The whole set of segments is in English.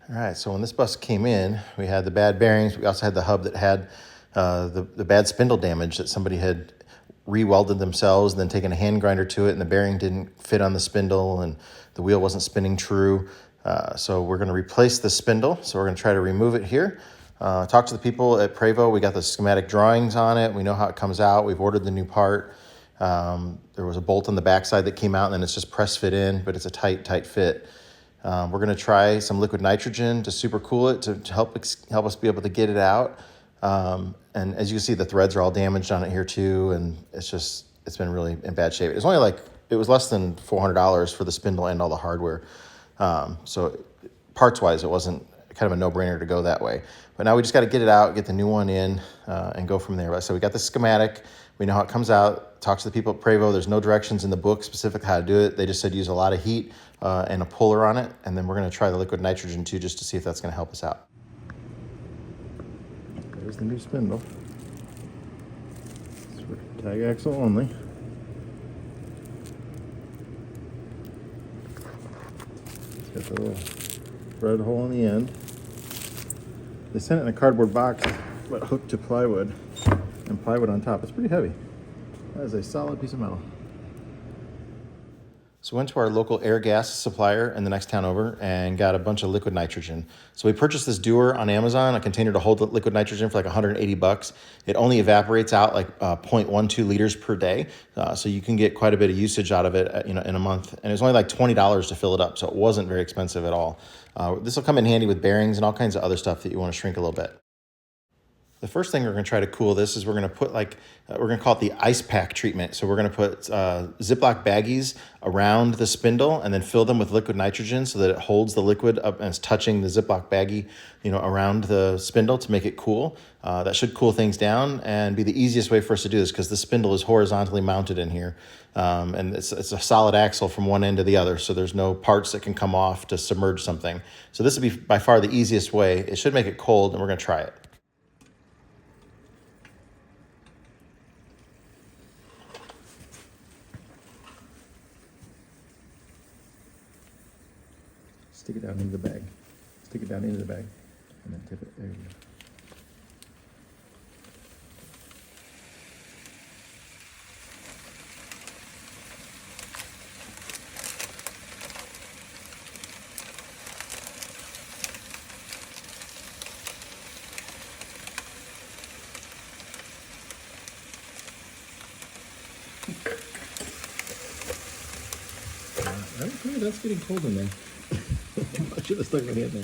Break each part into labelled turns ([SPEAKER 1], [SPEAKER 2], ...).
[SPEAKER 1] All right, so when this bus came in, we had the bad bearings. We also had the hub that had the bad spindle damage that somebody had re-welded themselves and then taken a hand grinder to it, and the bearing didn't fit on the spindle and the wheel wasn't spinning true. So we're going to replace the spindle. So we're going to try to remove it here. Talk to the people at Prevost. We got the schematic drawings on it. We know how it comes out. We've ordered the new part. There was a bolt on the backside that came out, and then it's just press fit in, but it's a tight fit. We're going to try some liquid nitrogen to supercool it to help us be able to get it out. And as you can see, the threads are all damaged on it here too, and it's been really in bad shape. It was less than $400 for the spindle and all the hardware. So parts-wise, it wasn't kind of a no-brainer to go that way. But now we just got to get it out, get the new one in, and go from there. So we got the schematic. We know how it comes out. Talk to the people at Prevost. There's no directions in the book specific how to do it. They just said use a lot of heat and a puller on it. And then we're going to try the liquid nitrogen too, just to see if that's going to help us out. There's the new spindle. It's for tag axle only. It's got the little thread hole in the end. They sent it in a cardboard box, but hooked to plywood and plywood on top. It's pretty heavy. That is a solid piece of metal. So we went to our local air gas supplier in the next town over and got a bunch of liquid nitrogen. So we purchased this Dewar on Amazon, a container to hold the liquid nitrogen for like $180. It only evaporates out like 0.12 liters per day. So you can get quite a bit of usage out of it in a month. And it was only like $20 to fill it up. So it wasn't very expensive at all. This will come in handy with bearings and all kinds of other stuff that you want to shrink a little bit. The first thing we're going to try to cool this is we're going to put we're going to call it the ice pack treatment. So we're going to put Ziploc baggies around the spindle and then fill them with liquid nitrogen so that it holds the liquid up and it's touching the Ziploc baggie, around the spindle to make it cool. That should cool things down and be the easiest way for us to do this because the spindle is horizontally mounted in here. And it's a solid axle from one end to the other. So there's no parts that can come off to submerge something. So this would be by far the easiest way. It should make it cold and we're going to try it. Stick it down into the bag. Stick it down into the bag. And then tip it. There you go. Okay, that's getting cold in there. I should have stuck my hand there.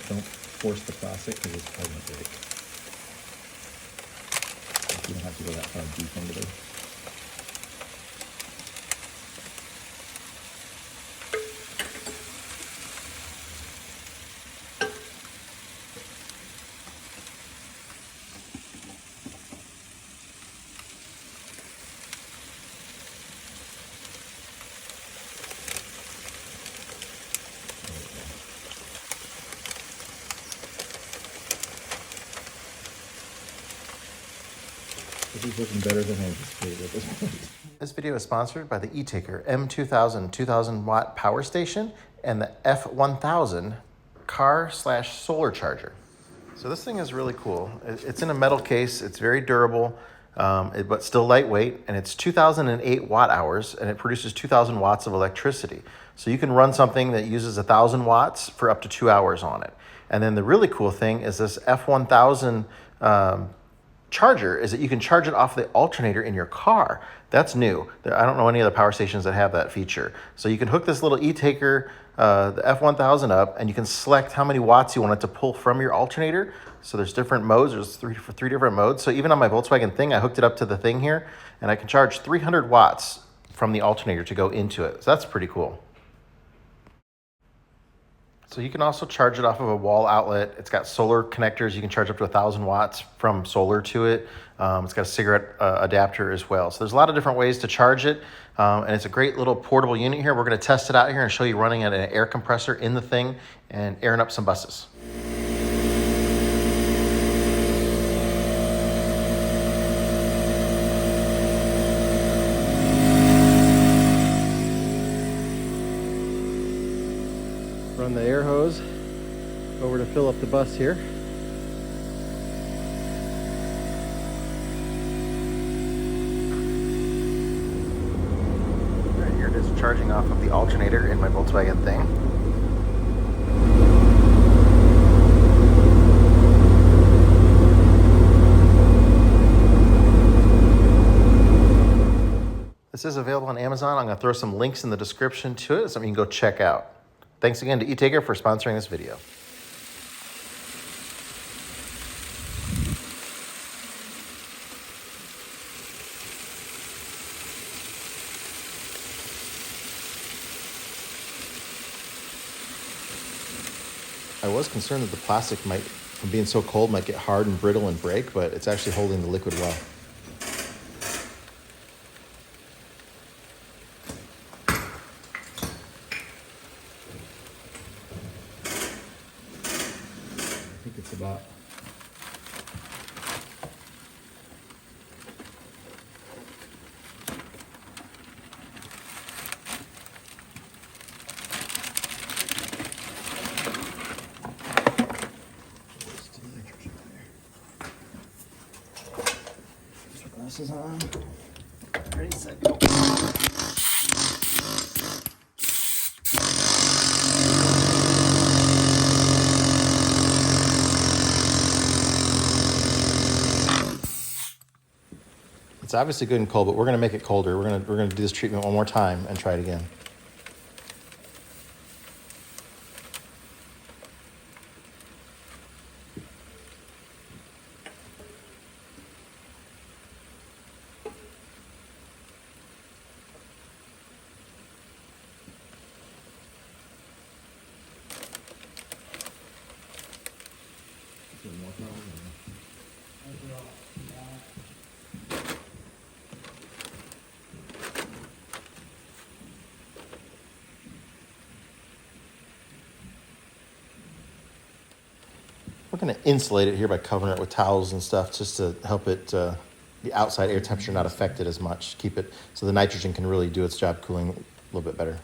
[SPEAKER 1] Don't force the plastic because it's probably going to break. You don't have to go that far deep into it. This is looking better than I anticipated at this point. This video is sponsored by the E-Taker M2000 2000 watt power station and the F1000 car/solar charger. So this thing is really cool. It's in a metal case. It's very durable, but still lightweight, and it's 2008 watt hours, and it produces 2000 watts of electricity. So you can run something that uses 1000 watts for up to 2 hours on it. And then the really cool thing is this F1000 charger is that you can charge it off the alternator in your car. That's new. I don't know any other power stations that have that feature. So you can hook this little E-Taker, the F1000 up, and you can select how many watts you want it to pull from your alternator. So there's different modes. There's three different modes. So even on my Volkswagen thing, I hooked it up to the thing here, and I can charge 300 watts from the alternator to go into it. So that's pretty cool. So you can also charge it off of a wall outlet. It's got solar connectors. You can charge up to 1000 watts from solar to it. It's got a cigarette adapter as well. So there's a lot of different ways to charge it. And it's a great little portable unit here. We're going to test it out here and show you running an air compressor in the thing and airing up some buses. run the air hose over to fill up the bus here. Right, here it is charging off of the alternator in my Volkswagen thing. This is available on Amazon. I'm going to throw some links in the description to it, something you can go check out. Thanks again to eTaker for sponsoring this video. I was concerned that the plastic might, from being so cold, might get hard and brittle and break, but it's actually holding the liquid well. I think it's about glasses on. Ready, set, go. It's obviously good and cold, but we're going to make it colder. We're going to do this treatment one more time and try it again. We're going to insulate it here by covering it with towels and stuff just to help it, the outside air temperature not affect it as much. Keep it so the nitrogen can really do its job cooling a little bit better.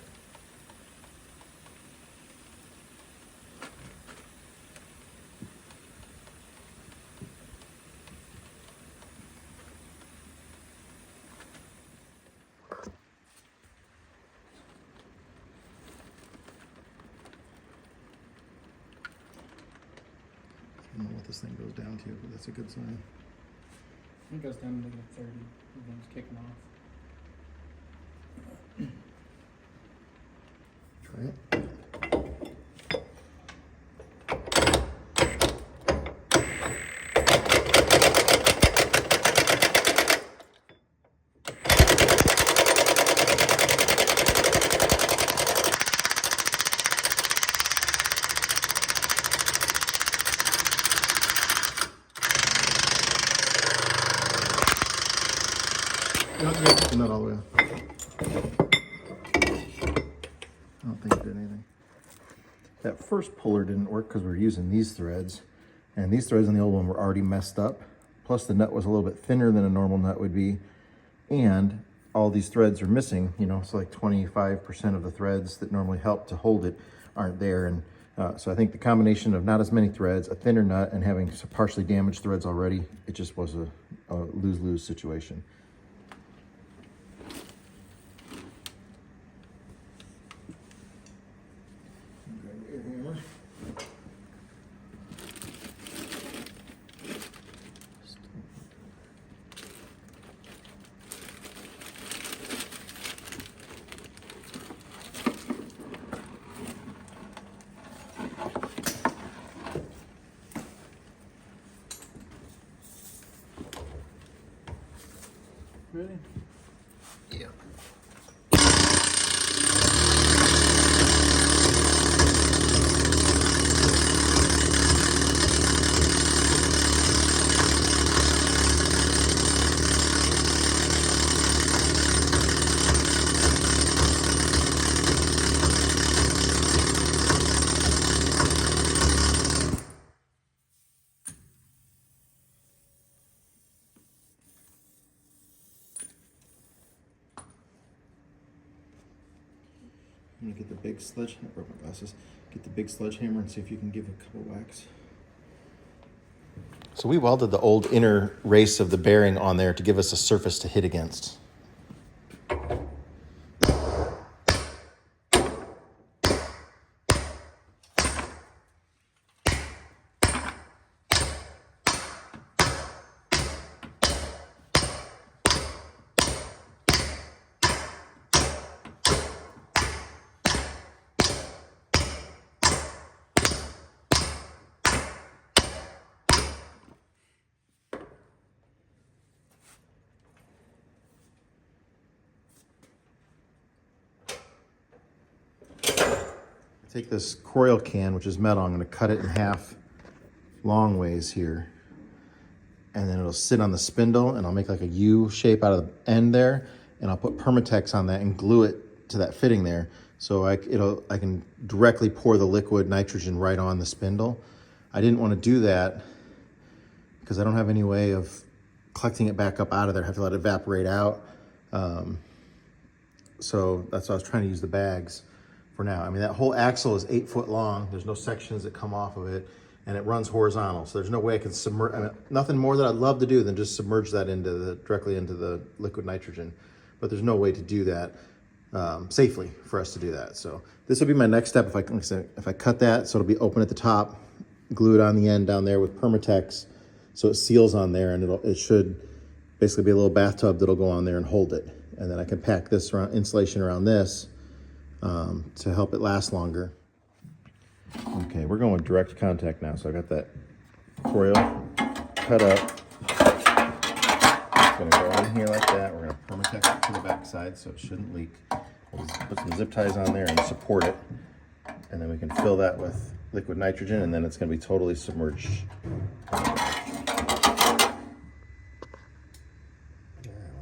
[SPEAKER 1] I don't know what this thing goes down to, but that's a good sign.
[SPEAKER 2] It goes down to like 30. Everything's kicking off.
[SPEAKER 1] Try it. Not all the way up. I don't think it did anything. That first puller didn't work because we were using these threads, and these threads on the old one were already messed up. Plus the nut was a little bit thinner than a normal nut would be, and all these threads are missing, you know, so like 25% of the threads that normally help to hold it aren't there. And so I think the combination of not as many threads, a thinner nut, and having some partially damaged threads already, it just was a lose-lose situation.
[SPEAKER 2] Ready?
[SPEAKER 1] Yeah. I'm gonna get the big sledgehammer. I broke my glasses. Get the big sledgehammer and see if you can give a couple whacks. So we welded the old inner race of the bearing on there to give us a surface to hit against. Take this coil can, which is metal, I'm going to cut it in half long ways here. And then it'll sit on the spindle, and I'll make like a U shape out of the end there. And I'll put Permatex on that and glue it to that fitting there. So I can directly pour the liquid nitrogen right on the spindle. I didn't want to do that because I don't have any way of collecting it back up out of there. I have to let it evaporate out. So that's why I was trying to use the bags for now. I mean, that whole axle is 8 foot long. There's no sections that come off of it, and it runs horizontal. So there's no way I can submerge. I mean, nothing more that I'd love to do than just submerge that directly into the liquid nitrogen. But there's no way to do that safely for us to do that. So this will be my next step. If I cut that, so it'll be open at the top, glue it on the end down there with Permatex, so it seals on there, and it should basically be a little bathtub that'll go on there and hold it. And then I can pack this insulation around this to help it last longer. Okay, we're going with direct contact now. So I got that coil cut up. It's gonna go on here like that. We're gonna Permatex it to the back side so it shouldn't leak. We'll just put some zip ties on there and support it. And then we can fill that with liquid nitrogen, and then it's gonna be totally submerged.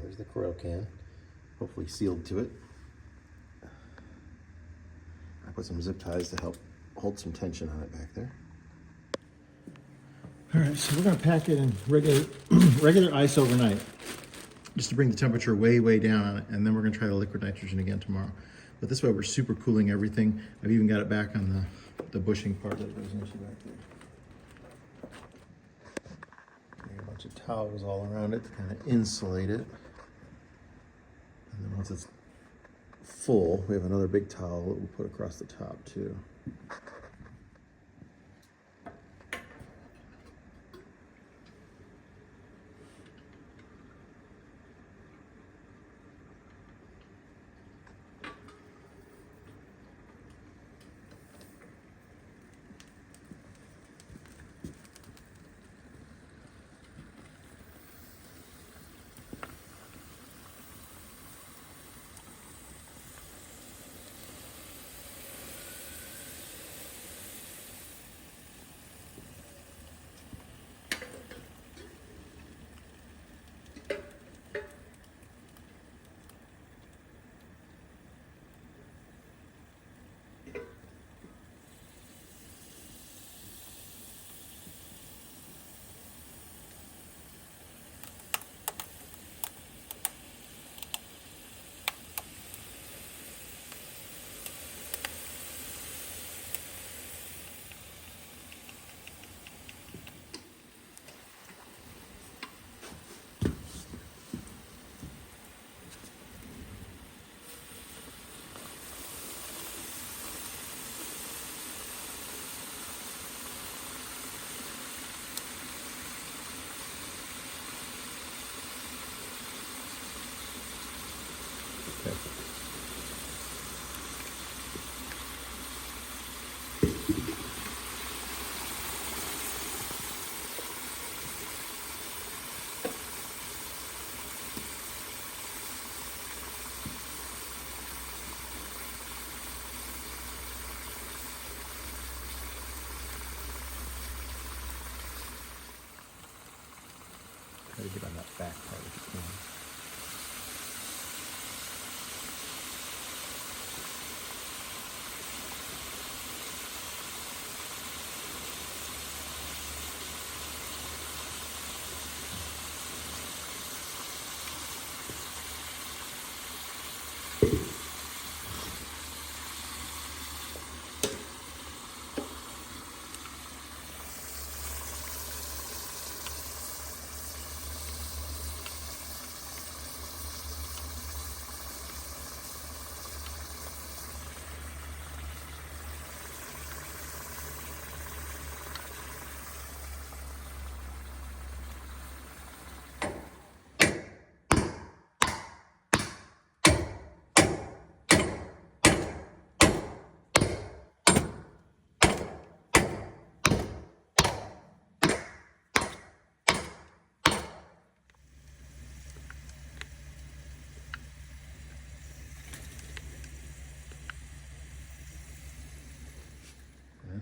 [SPEAKER 1] There's the coil can, hopefully sealed to it. I put some zip ties to help hold some tension on it back there. All right, so we're gonna pack it in regular ice overnight, just to bring the temperature way, way down on it, and then we're gonna try the liquid nitrogen again tomorrow. But this way we're super cooling everything. I've even got it back on the bushing part that goes into back there. Bring a bunch of towels all around it to kind of insulate it. And then once it's full, we have another big towel that we'll put across the top too. Try to get on that back part if you can.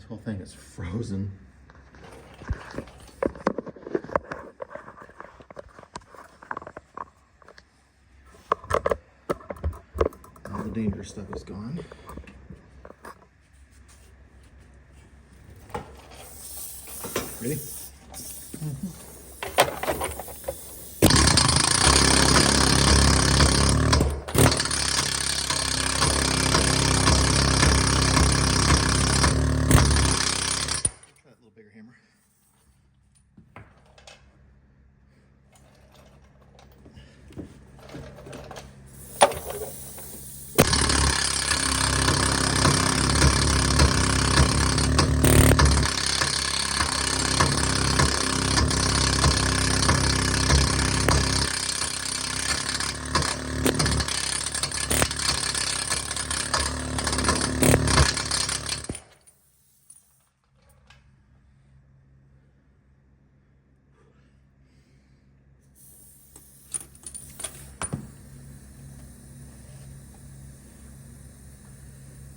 [SPEAKER 1] This whole thing is frozen. All the dangerous stuff is gone. Ready? Try that little bigger hammer.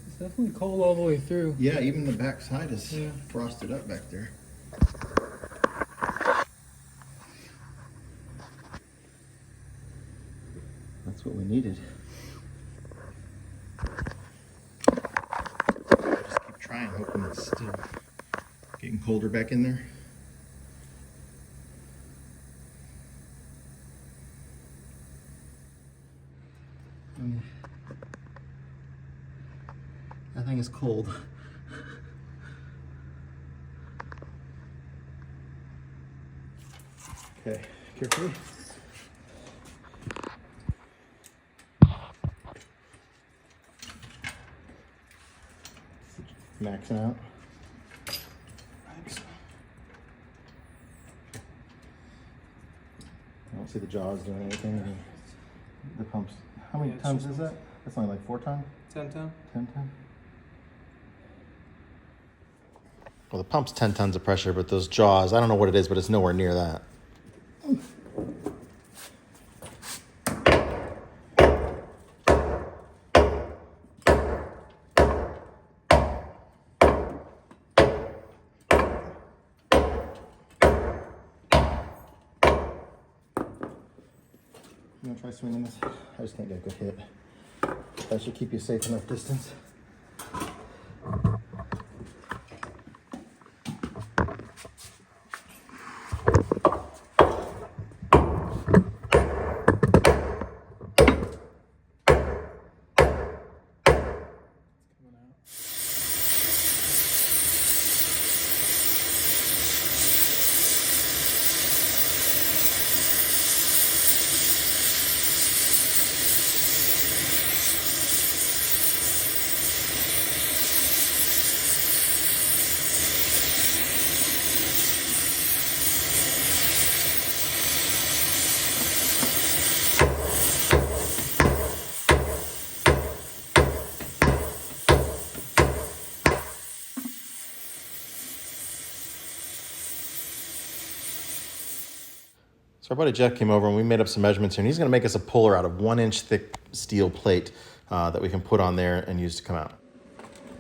[SPEAKER 2] It's definitely cold all the way through.
[SPEAKER 1] Yeah, even the back side is
[SPEAKER 2] Yeah.
[SPEAKER 1] frosted up back there. That's what we needed. Just keep trying, hoping it's still getting colder back in there. That thing is cold. Okay, carefully. Maxing out. Thanks. I don't see the jaws doing anything. The pumps. How many tons is that? That's only like 4 ton?
[SPEAKER 2] 10 ton?
[SPEAKER 1] 10 ton? Well, the pump's 10 tons of pressure, but those jaws, I don't know what it is, but it's nowhere near that. You want to try swinging this? I just can't get a good hit. That should keep you safe enough distance.
[SPEAKER 2] Coming out.
[SPEAKER 1] So our buddy Jeff came over and we made up some measurements here, and he's going to make us a puller out of 1 inch thick steel plate that we can put on there and use to come out.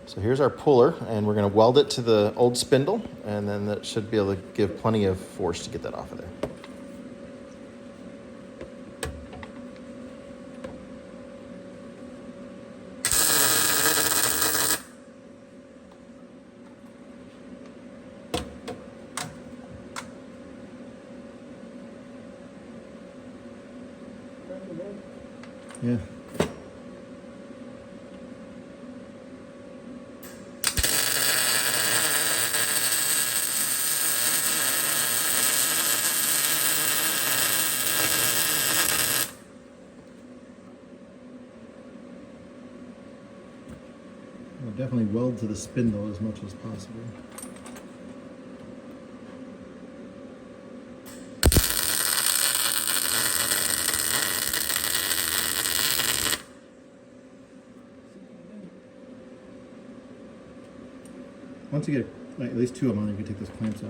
[SPEAKER 1] So here's our puller, and we're going to weld it to the old spindle, and then that should be able to give plenty of force to get that off of there. Yeah. We'll definitely weld to the spindle as much as possible. Once you get like, at least 2 of them on, you can take those clamps out.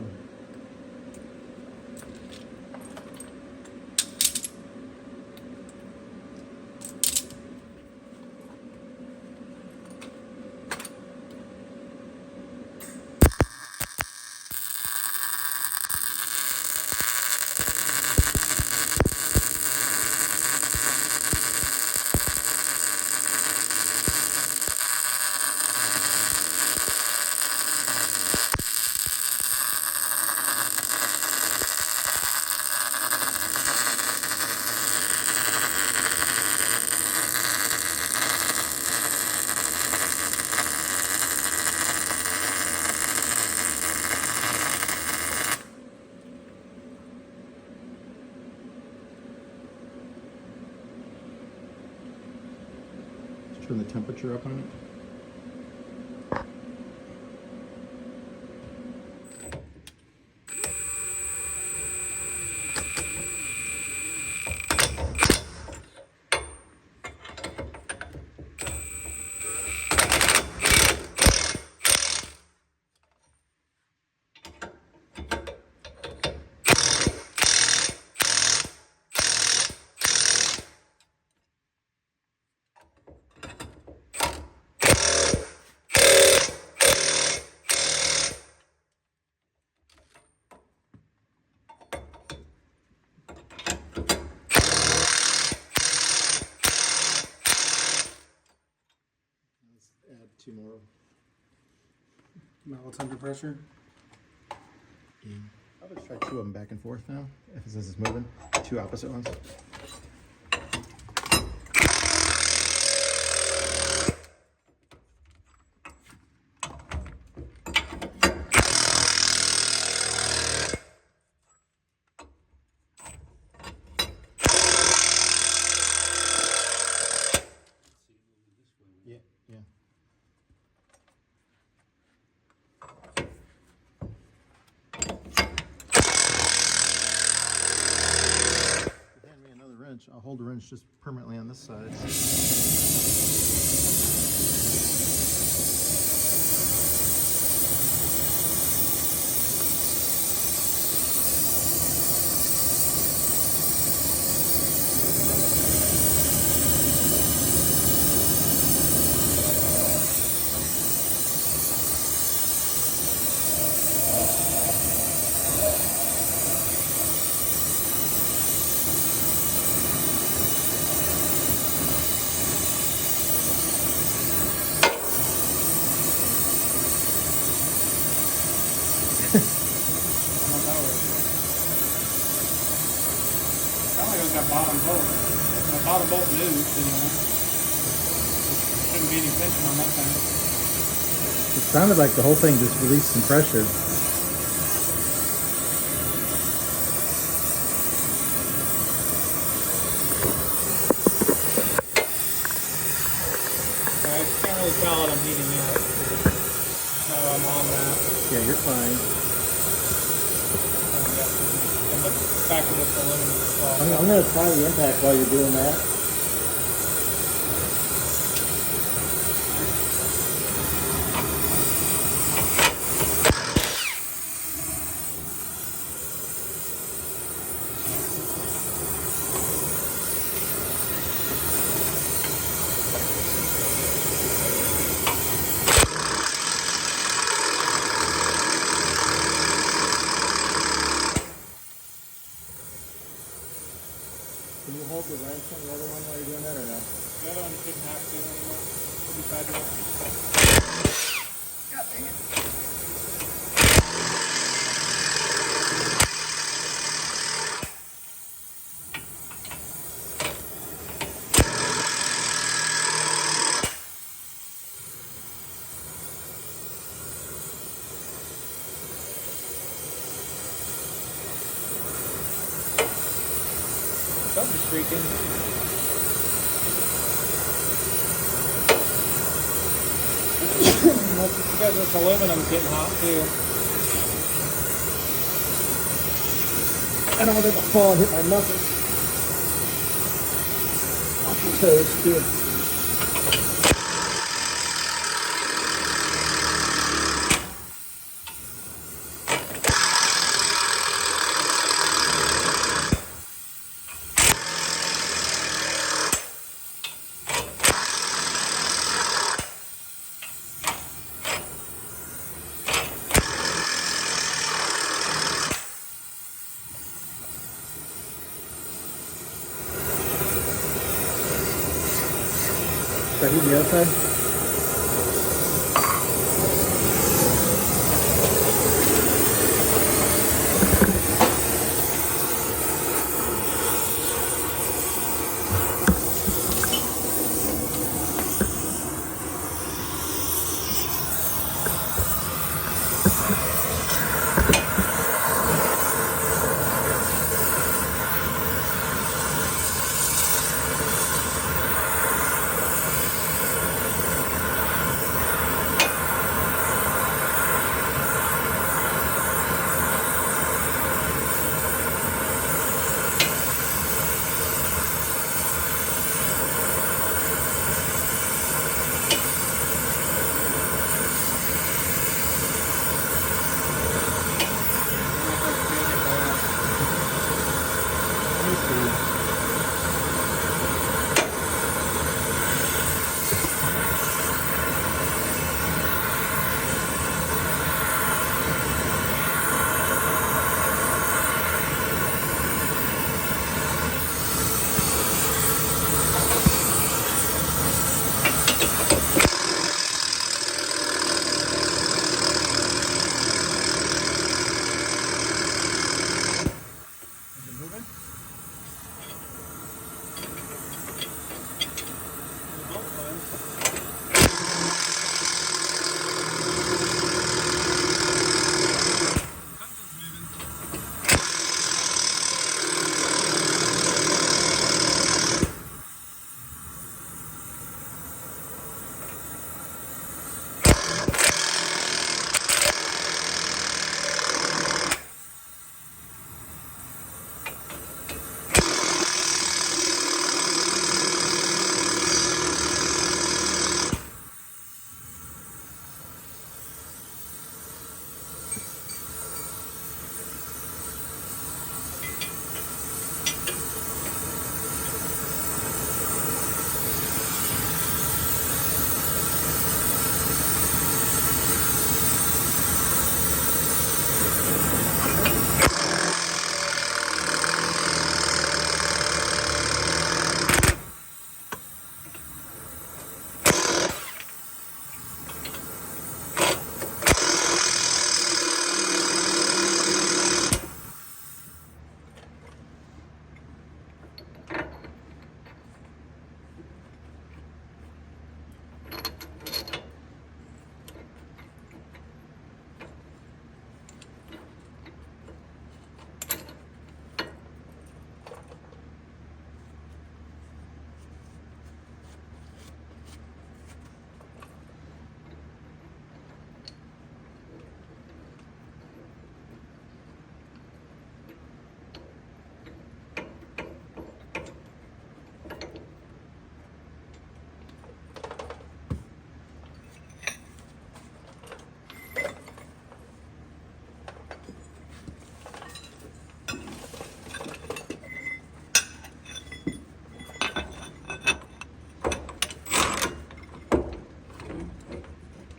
[SPEAKER 1] Turn the temperature up on it. Add 2 more.
[SPEAKER 2] Now it's under pressure.
[SPEAKER 1] Yeah. I'll just try 2 of them back and forth now. If it says it's moving, 2 opposite ones. Yeah, yeah. Hand me another wrench. I'll hold the wrench just permanently on this side.
[SPEAKER 2] I don't know. Sound like it was that bottom bolt. The bottom bolt moved anyway. There shouldn't be any tension on that thing.
[SPEAKER 3] It sounded like the whole thing just released some pressure.
[SPEAKER 2] I can't really tell it I'm heating yet. So I'm on that.
[SPEAKER 3] Yeah, you're fine.
[SPEAKER 2] And the fact that it's aluminum as well.
[SPEAKER 3] I'm going to try the impact while you're doing that. Can you hold the wrench on the other one while you're doing that or no?
[SPEAKER 2] The other one you shouldn't have to anymore. It'll be fabulous.
[SPEAKER 1] God dang it.
[SPEAKER 2] Something's freaking. Because this aluminum's getting hot too.
[SPEAKER 3] I don't want it to fall and hit my muscles. Off your toes, too. Start heating the other side. me see.
[SPEAKER 2] Is it moving? The bolt was.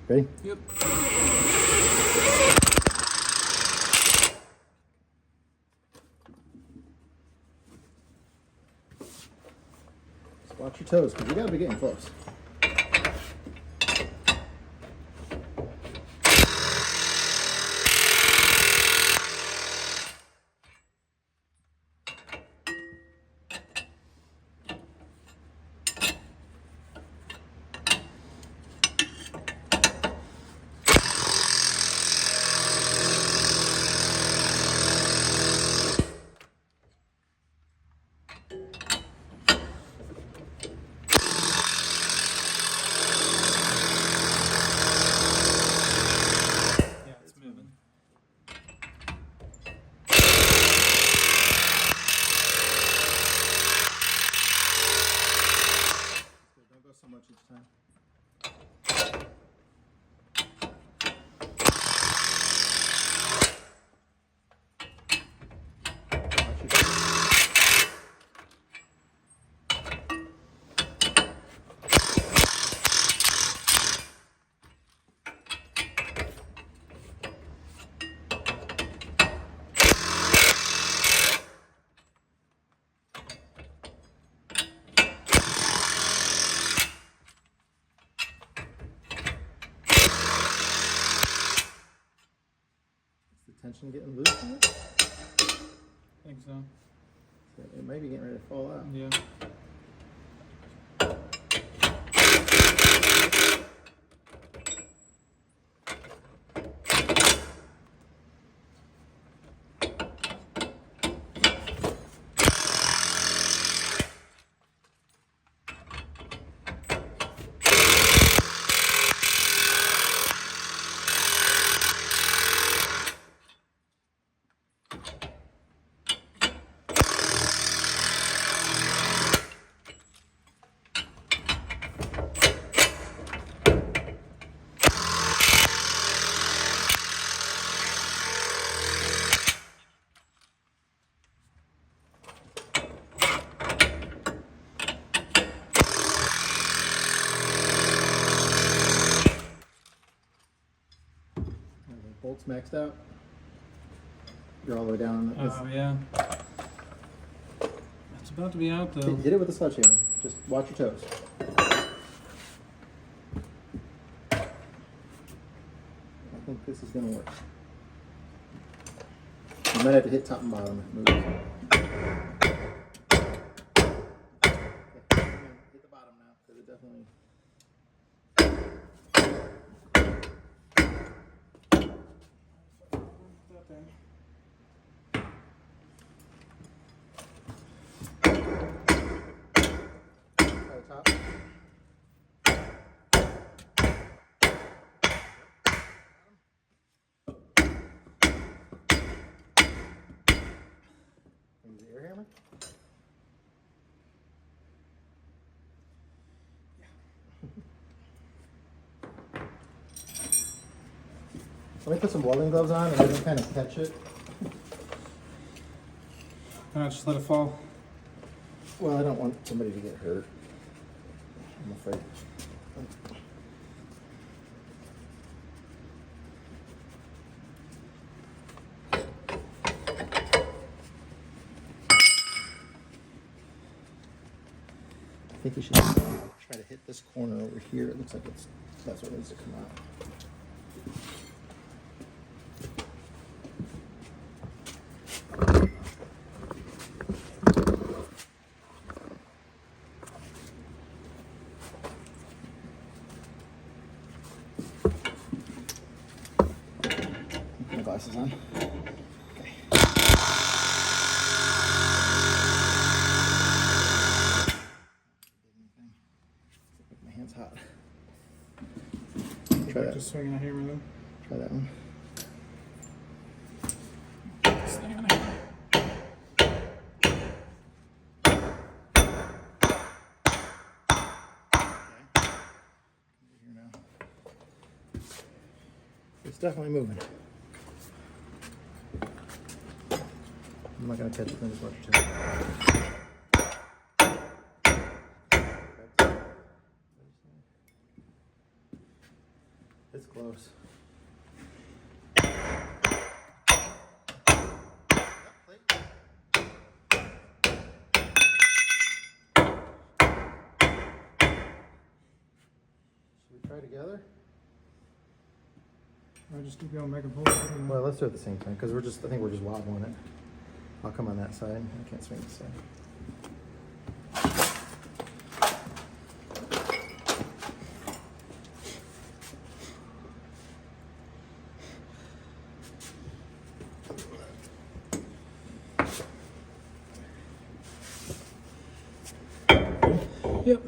[SPEAKER 3] Ready?
[SPEAKER 2] Yep.
[SPEAKER 3] Just watch your toes, because you gotta be getting close.
[SPEAKER 2] Yeah, it's moving.
[SPEAKER 3] Don't go so much each time. Tension getting loose on it?
[SPEAKER 2] I think so.
[SPEAKER 3] It might be getting ready to fall out.
[SPEAKER 2] Yeah.
[SPEAKER 3] bolts maxed out? You're all the way down.
[SPEAKER 2] Oh, yeah. It's about to be out, though.
[SPEAKER 3] Hit it with a sledgehammer. Just watch your toes. I think this is going to work. You might have to hit top and bottom if it moves. Okay, hit the bottom now, because it definitely... Try the top. Use the air hammer. Let me put some welding gloves on and then kind of catch it.
[SPEAKER 2] I'll just let it fall.
[SPEAKER 3] Well, I don't want somebody to get hurt. I'm afraid. I think we should try to hit this corner over here. It looks like that's what needs to come out. Put my glasses on. Okay. My hand's hot. Try that.
[SPEAKER 2] Just swinging a hammer, then.
[SPEAKER 3] Try that one.
[SPEAKER 2] Swinging a hammer.
[SPEAKER 3] Here now. It's definitely moving. I'm not gonna catch it, then just watch your tail. It's close. Should we try together?
[SPEAKER 2] I'll just keep going back and forth.
[SPEAKER 3] Well, let's do it at the same time, because I think we're just wobbling it. I'll come on that side. I can't swing this side.
[SPEAKER 2] Yep.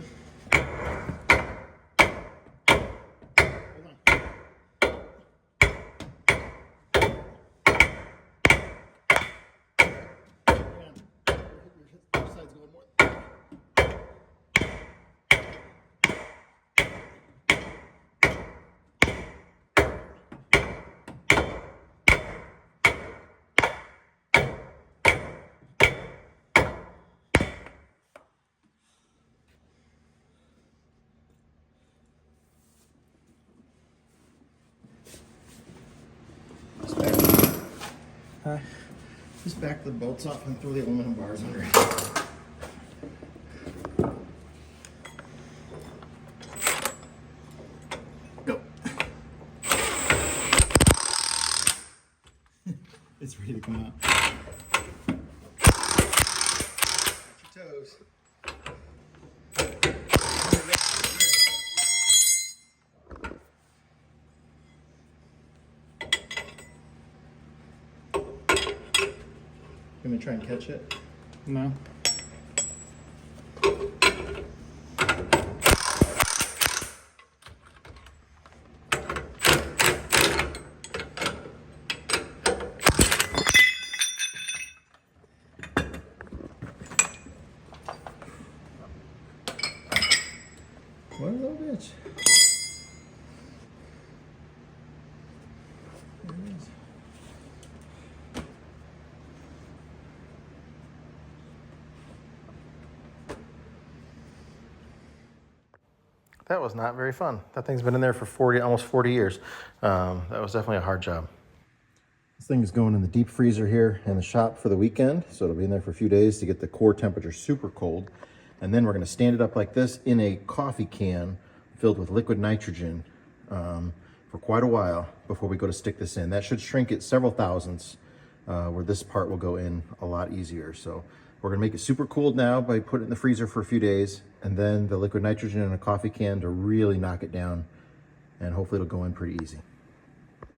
[SPEAKER 3] Just back the bolts off and throw the aluminum bars under it. Go. It's ready to come out. Watch your toes. You want me to try and catch it?
[SPEAKER 2] No.
[SPEAKER 3] What a little bitch. There it is. That was not very fun. That thing's been in there for almost 40 years. That was definitely a hard job.
[SPEAKER 1] This thing is going in the deep freezer here in the shop for the weekend. So it'll be in there for a few days to get the core temperature super cold. And then we're gonna stand it up like this in a coffee can filled with liquid nitrogen for quite a while before we go to stick this in. That should shrink it several thousandths, where this part will go in a lot easier. So we're gonna make it super cooled now by putting it in the freezer for a few days, and then the liquid nitrogen in a coffee can to really knock it down, and hopefully it'll go in pretty easy.